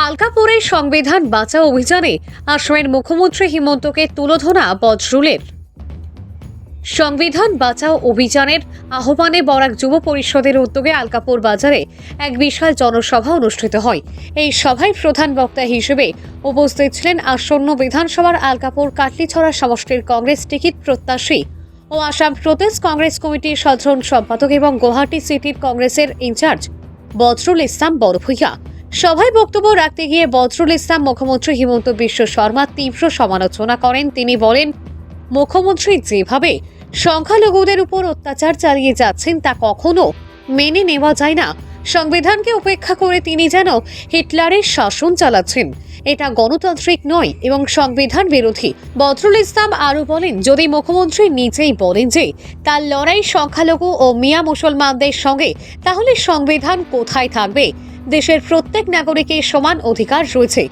আলকাপুরে সংবিধান বাঁচাও অভিযানে আসামের মুখ্যমন্ত্রী হিমন্তকে তুলোধনা বজরুলের। সংবিধান বাঁচাও অভিযানের আহ্বানে বরাক যুব পরিষদের উদ্যোগে আলকাপুর বাজারে এক বিশাল জনসভা অনুষ্ঠিত হয়। এই সভায় প্রধান বক্তা হিসেবে উপস্থিত ছিলেন আসন্ন বিধানসভার আলকাপুর কাটলিছড়া সমষ্টির কংগ্রেস টিকিট প্রত্যাশী ও আসাম প্রদেশ কংগ্রেস কমিটির সাধারণ সম্পাদক এবং গুয়াহাটি সিটির কংগ্রেসের ইনচার্জ বজরুল ইসলাম বড়ভূঁইয়া। সভায় বক্তব্য রাখতে গিয়ে বজরুল ইসলাম মুখ্যমন্ত্রী হিমন্ত বিশ্ব শর্মা তীব্র সমালোচনা করেন। তিনি বলেন, মুখ্যমন্ত্রী যেভাবে সংখ্যালঘুদের উপর অত্যাচার চালিয়ে যাচ্ছেন তা কখনো মেনে নেওয়া যায় না। সংবিধানকে উপেক্ষা করে তিনি যেন হিটলারের শাসন চালাচ্ছেন। এটা গণতান্ত্রিক নয় এবং সংবিধান বিরোধী। বজরুল ইসলাম আরও বলেন, যদি মুখ্যমন্ত্রী নিজেই বলেন যে তার লড়াই সংখ্যালঘু ও মিয়া মুসলমানদের সঙ্গে, তাহলে সংবিধান কোথায় থাকবে? দেশের প্রত্যেক নাগরিকের সমান অধিকার রয়েছে,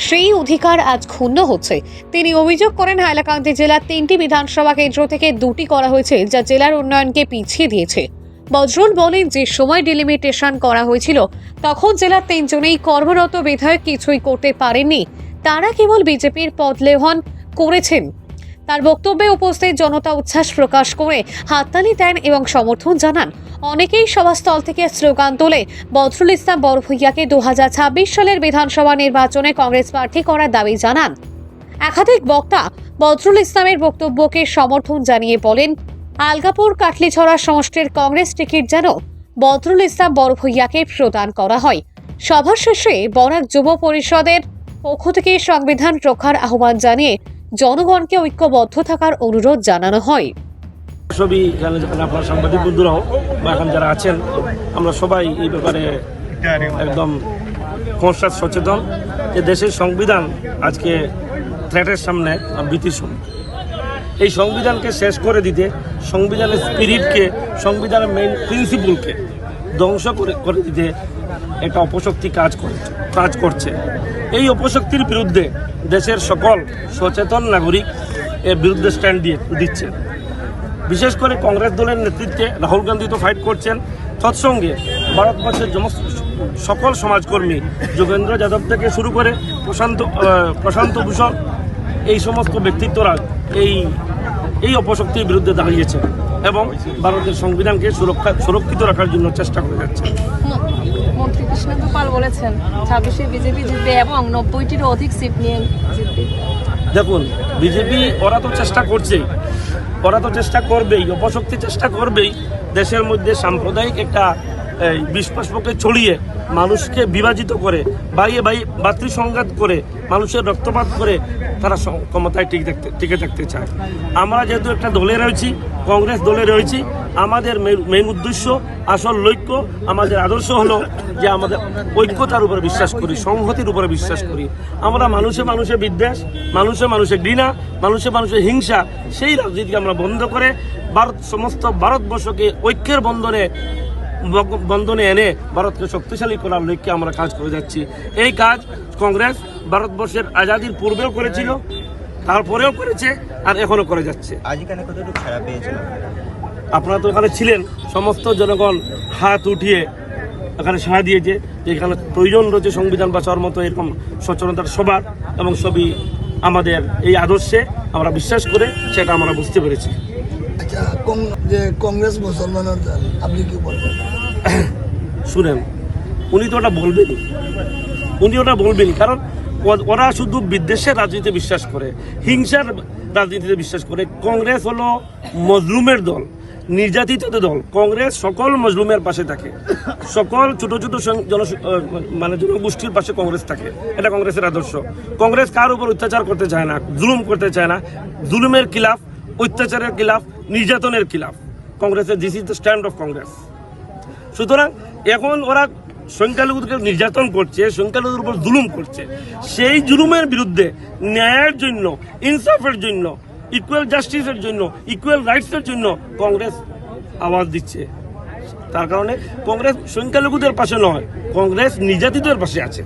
সেই অধিকার আজ ক্ষুণ্ণ হচ্ছে। তিনি অভিযোগ করেন, হাইলাকান্দি জেলার 3টি বিধানসভা কেন্দ্র থেকে 2টি করা হয়েছে, যা জেলার উন্নয়নকে পিছিয়ে দিয়েছে। বজরুল বলেন, যে সময় ডিলিমিটেশন করা হয়েছিল তখন জেলার 3 জনেই কর্মরত বিধায়ক কিছুই করতে পারেননি, তারা কেবল বিজেপির পদলেহন করেছেন। তার বক্তব্যে উপস্থিত জনতা উচ্ছ্বাস প্রকাশ করে হাততালি দেন এবং সমর্থন জানান। অনেকেই সভাস্থল থেকে স্লোগান তোলে বজরুল ইসলাম বড়ভূঁইয়াকে 2026 সালের বিধানসভা নির্বাচনে কংগ্রেস প্রার্থী করার দাবি জানান। একাধিক বক্তা বজরুল ইসলামের বক্তব্যকে সমর্থন জানিয়ে বলেন, আলকাপুর কাটলিছড়া সমষ্টির কংগ্রেস টিকিট যেন বজরুল ইসলাম বড়ভূঁইয়াকে প্রদান করা হয়। সভা শেষে বরাক যুব পরিষদের পক্ষ থেকে সংবিধান রক্ষার আহ্বান জানিয়ে জনগণকে ঐক্যবদ্ধ থাকার অনুরোধ জানানো হয়। সবই যেখানে আপনার সাংবাদিক বন্ধুরাও বা এখন যারা আছেন, আমরা সবাই এই ব্যাপারে একদম কনসাস সচেতন যে দেশের সংবিধান আজকে থ্রেটের সামনে ভীতির সামনে। এই সংবিধানকে শেষ করে দিতে, সংবিধানের স্পিরিটকে, সংবিধানের মেইন প্রিন্সিপলকে ধ্বংস করে দিতে একটা অপশক্তি কাজ করছে। এই অপশক্তির বিরুদ্ধে দেশের সকল সচেতন নাগরিক এর বিরুদ্ধে স্ট্যান্ড দিচ্ছে। বিশেষ করে কংগ্রেস দলের নেতৃত্বে রাহুল গান্ধী তো ফাইট করছেন, তৎসঙ্গে ভারতবর্ষের সকল সমাজকর্মী যোগেন্দ্র যাদব থেকে শুরু করে প্রশান্ত ভূষণ, এই সমস্ত ব্যক্তিত্বরা এই অপশক্তির বিরুদ্ধে দাঁড়িয়েছে এবং ভারতের সংবিধানকে সুরক্ষিত রাখার জন্য চেষ্টা করে যাচ্ছে। মন্ত্রী কৃষ্ণেন্দু পাল বলেছেন 26-এ বিজেপি জিতবে এবং 90-টিরও অধিক সিট নিয়ে জিতবে। দেখুন, বিজেপি ওরা তো চেষ্টা করছেই, ওরা তো চেষ্টা করবেই, অপশক্তি চেষ্টা করবেই দেশের মধ্যে সাম্প্রদায়িক একটা বিশ্বাসকে ছড়িয়ে মানুষকে বিভাজিত করে, বাইয়ে ভাতৃসংঘাত করে, মানুষের রক্তপাত করে তারা ক্ষমতায় টিকে থাকতে চায়। আমরা যেহেতু একটা দলে রয়েছি, কংগ্রেস দলে রয়েছি, আমাদের মেইন উদ্দেশ্য, আসল লক্ষ্য, আমাদের আদর্শ হলো যে আমাদের ঐক্যতার উপরে বিশ্বাস করি, সংহতির উপরে বিশ্বাস করি। আমরা মানুষে বিদ্বেষ, মানুষে ঘৃণা, মানুষে হিংসা, সেই রাজনীতিকে আমরা বন্ধ করে সমস্ত ভারতবর্ষকে ঐক্যের বন্ধনে এনে ভারতকে শক্তিশালী করার লক্ষ্যে আমরা কাজ করে যাচ্ছি। এই কাজ কংগ্রেস ভারতবর্ষের আজাদির পূর্বেও করেছিল, তারপরেও করেছে, আর এখনো করে যাচ্ছে। আপনারা তো এখানে ছিলেন, সমস্ত জনগণ হাত উঠিয়ে এখানে সাড়া দিয়েছে যে এখানে প্রয়োজন রয়েছে সংবিধান বাঁচানোর মতো এরকম সচেতনতার সবার, এবং সবই আমাদের এই আদর্শে আমরা বিশ্বাস করে সেটা আমরা বুঝতে পেরেছি। আচ্ছা, যে কংগ্রেস মুসলমানের দল, আপনি কি বলবেন? শুনেন, উনি ওটা বলবেনই, কারণ ওরা শুধু বিদ্বেষের রাজনীতিতে বিশ্বাস করে, হিংসার রাজনীতিতে বিশ্বাস করে। কংগ্রেস হলো মজলুমের দল, নির্যাতিত দল। কংগ্রেস সকল মজলুমের পাশে থাকে, সকল ছোট জনগোষ্ঠীর পাশে কংগ্রেস থাকে। এটা কংগ্রেসের আদর্শ। কংগ্রেস কার উপর অত্যাচার করতে চায় না, জুলুম করতে চায় না। জুলুমের খিলাফ, অত্যাচারের খিলাফ, নির্যাতনের খিলাফ কংগ্রেসের। This is the stand of Congress. সুতরাং এখন ওরা সংখ্যালঘুদেরকে নির্যাতন করছে, সংখ্যালঘুদের উপর জুলুম করছে। সেই জুলুমের বিরুদ্ধে ন্যায়ের জন্য, ইনসাফের জন্য, ইকুয়াল জাস্টিসের জন্য, ইকুয়াল রাইটসের জন্য কংগ্রেস আওয়াজ দিচ্ছে। তার কারণে কংগ্রেস সংখ্যালঘুদের পাশে নয়, কংগ্রেস নির্যাতিতদের পাশে আছে।